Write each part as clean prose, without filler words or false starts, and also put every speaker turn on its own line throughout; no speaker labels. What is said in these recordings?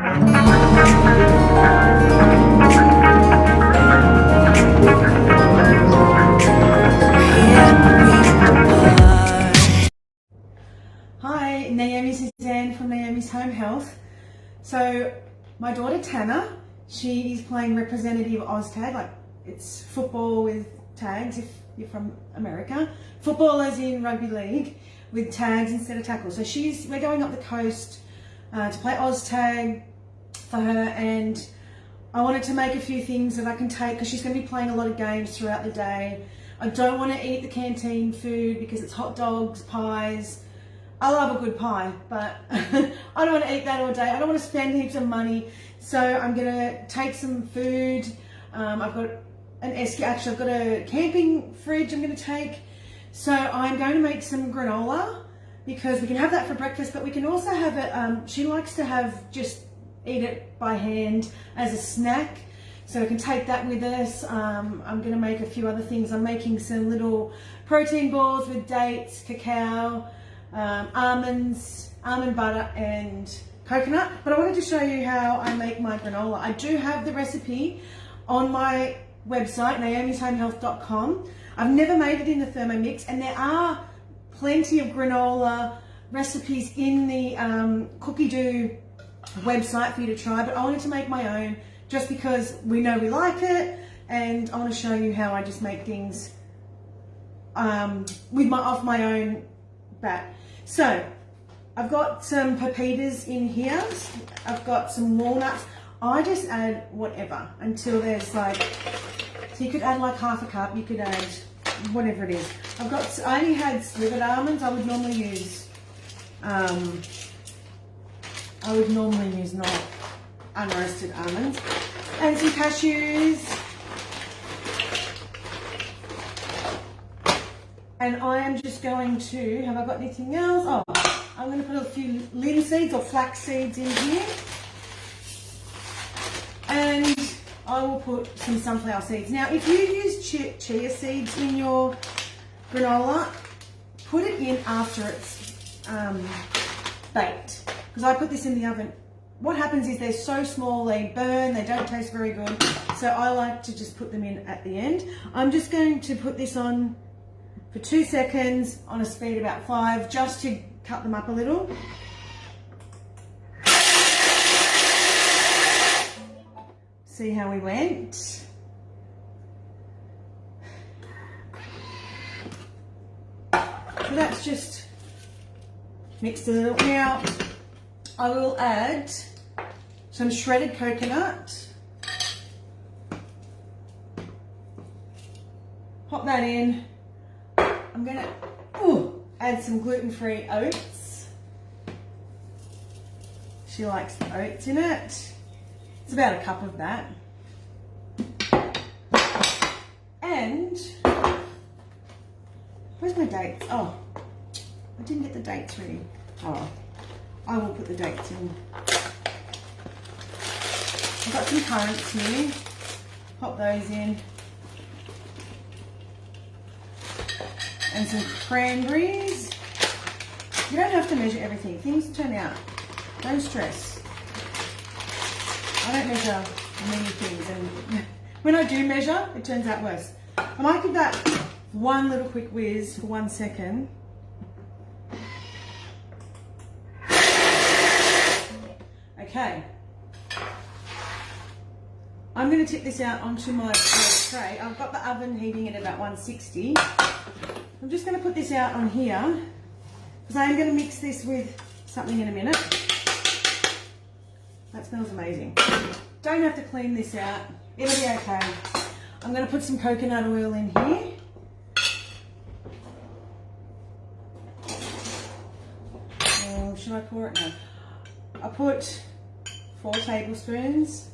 Hi, Naomi's Suzanne from Naomi's Home Health. So my daughter Tanner, she is playing representative OzTag, like it's football with tags if you're from America. Football as in rugby league with tags instead of tackles. So we're going up the coast to play OzTag for her, and I wanted to make a few things that I can take because she's going to be playing a lot of games throughout the day. I don't want to eat the canteen food because it's hot dogs, pies. I love a good pie, but I don't want to eat that all day. I don't want to spend heaps of money. So I'm going to take some food. I've got I've got a camping fridge I'm going to take. So I'm going to make some granola because we can have that for breakfast, but we can also have it, she likes to eat it by hand as a snack. So we can take that with us. I'm going to make a few other things. I'm making some little protein balls with dates, cacao, almonds, almond butter and coconut. But I wanted to show you how I make my granola. I do have the recipe on my website, naomishomehealth.com. I've never made it in the Thermomix, and there are plenty of granola recipes in the Cookie Dough website for you to try, but I wanted to make my own just because we know we like it, and I want to show you how I just make things off my own bat. So I've got some pepitas in here. I've got some walnuts. I just add whatever until there's like, so you could add like half a cup, you could add whatever it is. I only had slivered almonds. I would normally use not unroasted almonds. And some cashews. And I am just going to, have I got anything else? Oh, I'm going to put a few linseeds or flax seeds in here. And I will put some sunflower seeds. Now, if you use chia seeds in your granola, put it in after it's baked. Because I put this in the oven. What happens is they're so small, they burn, they don't taste very good. So I like to just put them in at the end. I'm just going to put this on for 2 seconds on a speed about 5, just to cut them up a little. See how we went. So that's just mixed a little. Now I will add some shredded coconut. Pop that in. I'm going to add some gluten-free oats. She likes the oats in it. It's about a cup of that. And where's my dates? Oh, I didn't get the dates ready. Oh, I will put the dates in. I've got some currants here. Pop those in. And some cranberries. You don't have to measure everything. Things turn out. Don't stress. I don't measure many things, and when I do measure, it turns out worse. I might give that one little quick whiz for 1 second. Okay. I'm going to tip this out onto my tray. I've got the oven heating at about 160. I'm just going to put this out on here because I'm going to mix this with something in a minute. That smells amazing. Don't have to clean this out. It'll be okay. I'm going to put some coconut oil in here. Oh, should I pour it? No. I put 4 tablespoons.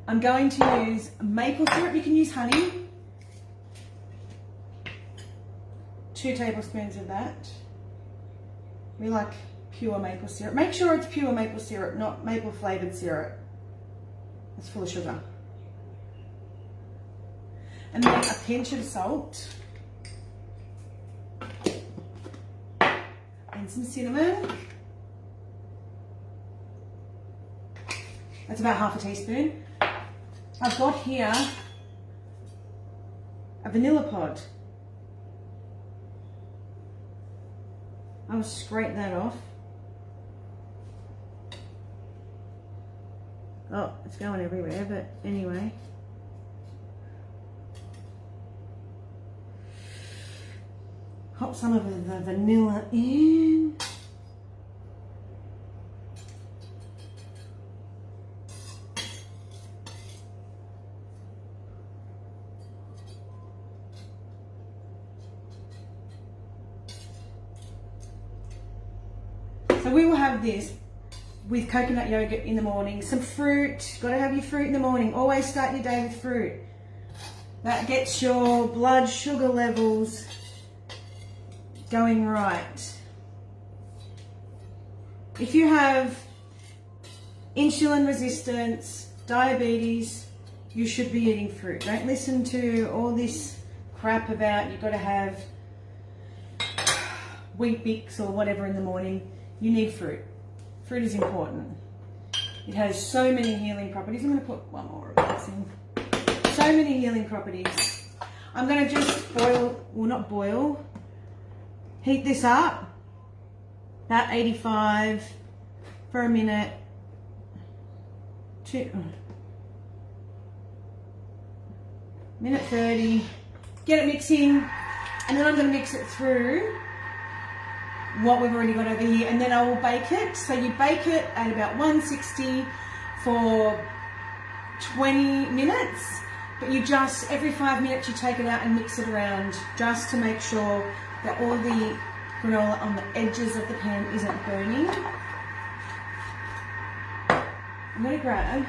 I'm going to use maple syrup. You can use honey. 2 tablespoons of that. We like pure maple syrup. Make sure it's pure maple syrup, not maple flavoured syrup. It's full of sugar. And then a pinch of salt. And some cinnamon. That's about half a teaspoon. I've got here a vanilla pod. I'll scrape that off. Oh, it's going everywhere, but anyway. Pop some of the vanilla in. So we will have this with coconut yogurt in the morning. Some fruit, got to have your fruit in the morning. Always start your day with fruit. That gets your blood sugar levels going right. If you have insulin resistance, diabetes, you should be eating fruit. Don't listen to all this crap about you've got to have Wheat Bix or whatever in the morning. You need fruit. Fruit is important. It has so many healing properties. I'm going to put one more of this in. So many healing properties. I'm going to just boil, well not boil, heat this up, about 85 for a minute. Minute 30. Get it mixing, and then I'm going to mix it through what we've already got over here, and then I will bake it. So you bake it at about 160 for 20 minutes, but you just, every 5 minutes you take it out and mix it around just to make sure that all the granola on the edges of the pan isn't burning. I'm going to grab,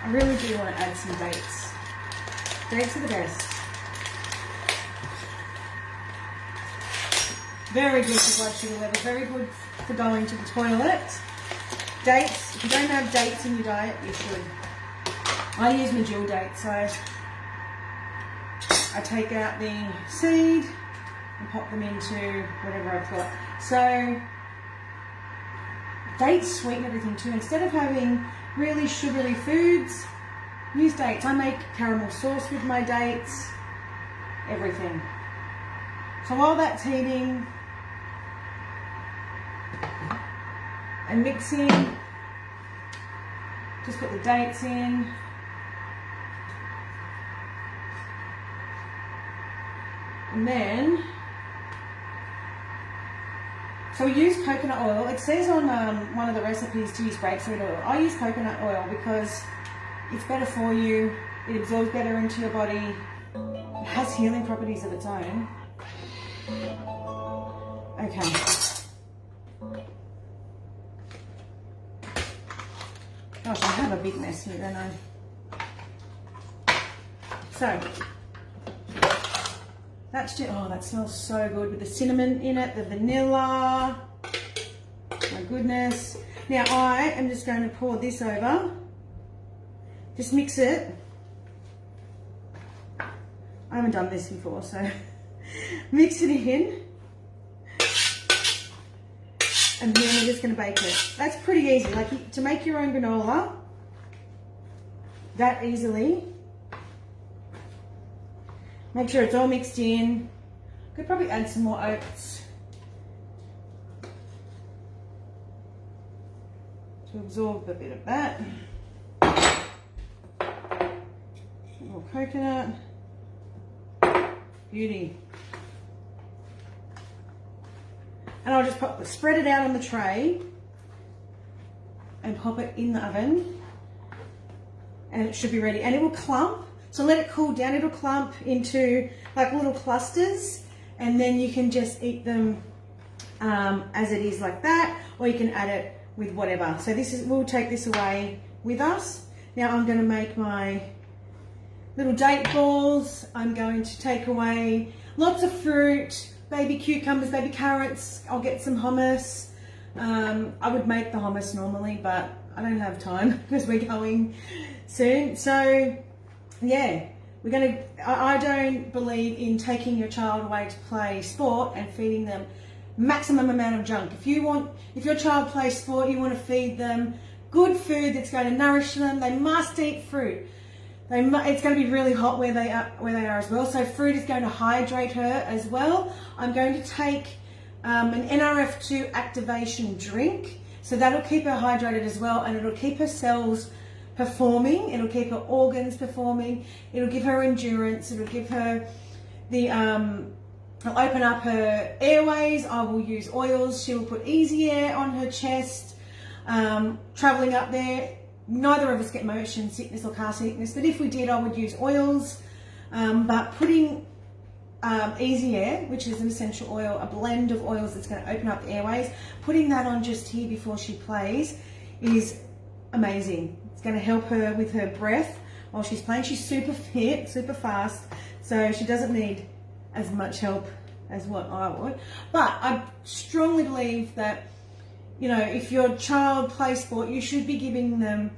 I really do want to add some dates. Dates are the best. Very good for blood sugar level, very good for going to the toilet. Dates, if you don't have dates in your diet, you should. I use Majil dates, so I take out the seed and pop them into whatever I've got. So dates sweeten everything too. Instead of having really sugary foods, use dates. I make caramel sauce with my dates, everything. So while that's heating and mixing, just put the dates in. And then, so we use coconut oil. It says on one of the recipes to use grapeseed oil. I use coconut oil because it's better for you. It absorbs better into your body. It has healing properties of its own. Okay. Gosh, I have a big mess here, don't I? So, that's just, oh, that smells so good with the cinnamon in it, the vanilla. My goodness. Now I am just going to pour this over. Just mix it. I haven't done this before, so mix it in. And then we're just going to bake it. That's pretty easy. Like to make your own granola that easily. Make sure it's all mixed in. Could probably add some more oats to absorb a bit of that. More coconut. Beauty. And I'll just spread it out on the tray and pop it in the oven, and it should be ready. And it will clump, so let it cool down. It'll clump into like little clusters, and then you can just eat them as it is like that, or you can add it with whatever. So this is, we'll take this away with us. Now I'm going to make my little date balls. I'm going to take away lots of fruit, baby cucumbers, baby carrots. I'll get some hummus. I would make the hummus normally, but I don't have time because we're going soon. So yeah, I don't believe in taking your child away to play sport and feeding them maximum amount of junk. If your child plays sport, you want to feed them good food that's going to nourish them. They must eat fruit. It's going to be really hot where they are as well. So fruit is going to hydrate her as well. I'm going to take an NRF2 activation drink. So that'll keep her hydrated as well, and it'll keep her cells performing. It'll keep her organs performing. It'll give her endurance. It'll give her it'll open up her airways. I will use oils. She will put easy air on her chest. Traveling up there, neither of us get motion sickness or car sickness, but if we did, I would use oils. But putting easy air, which is an essential oil, a blend of oils that's going to open up the airways, putting that on just here before she plays is amazing. It's going to help her with her breath while she's playing. She's super fit, super fast, so she doesn't need as much help as what I would. But I strongly believe that, you know, if your child plays sport, you should be giving them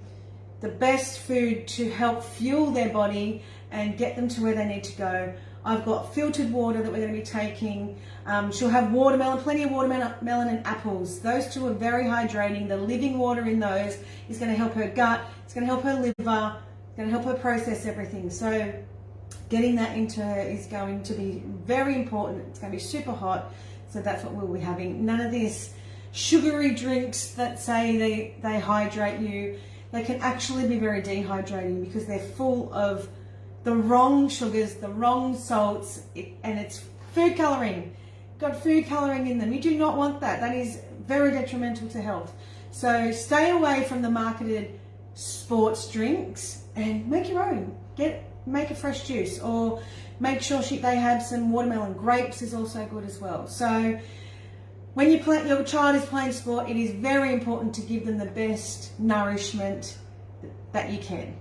the best food to help fuel their body and get them to where they need to go. I've got filtered water that we're going to be taking. She'll have watermelon, plenty of watermelon and apples. Those two are very hydrating. The living water in those is going to help her gut. It's going to help her liver. It's going to help her process everything. So getting that into her is going to be very important. It's going to be super hot. So that's what we'll be having. None of this sugary drinks that say they hydrate you. They can actually be very dehydrating because they're full of the wrong sugars, the wrong salts, and it's food colouring. Got food colouring in them. You do not want that. That is very detrimental to health. So stay away from the marketed sports drinks and make your own. Make a fresh juice, or make sure they have some watermelon. Grapes is also good as well. So when your child is playing sport, it is very important to give them the best nourishment that you can.